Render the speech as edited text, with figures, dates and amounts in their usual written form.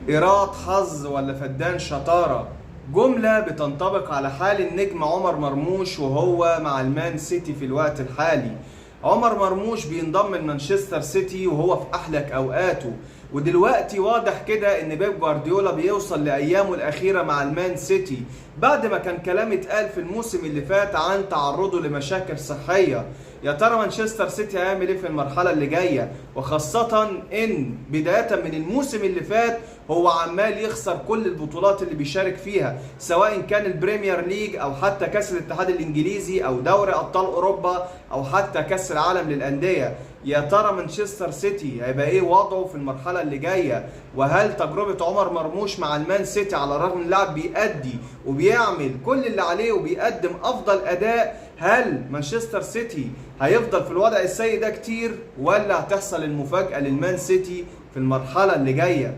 إيراد حظ ولا فدان شطارة؟ جملة بتنطبق على حال النجم عمر مرموش وهو مع المان سيتي في الوقت الحالي. عمر مرموش بينضم لمانشستر سيتي وهو في أحلك أوقاته، ودلوقتي واضح كده ان بيب جوارديولا بيوصل لايامه الاخيره مع المان سيتي بعد ما كان كلام اتقال في الموسم اللي فات عن تعرضه لمشاكل صحيه. يا ترى مانشستر سيتي هيعمل ايه في المرحله اللي جايه، وخاصه ان بدايه من الموسم اللي فات هو عمال يخسر كل البطولات اللي بيشارك فيها، سواء كان البريمير ليج او حتى كاس الاتحاد الانجليزي او دوري ابطال اوروبا او حتى كاس العالم للانديه. يا ترى مانشستر سيتي هيبقى ايه وضعه في المرحله اللي جايه؟ وهل تجربه عمر مرموش مع المان سيتي على الرغم ان اللاعب بيأدي وبيعمل كل اللي عليه وبيقدم افضل اداء، هل مانشستر سيتي هيفضل في الوضع السيء ده كتير، ولا هتحصل المفاجاه للمان سيتي في المرحله اللي جايه؟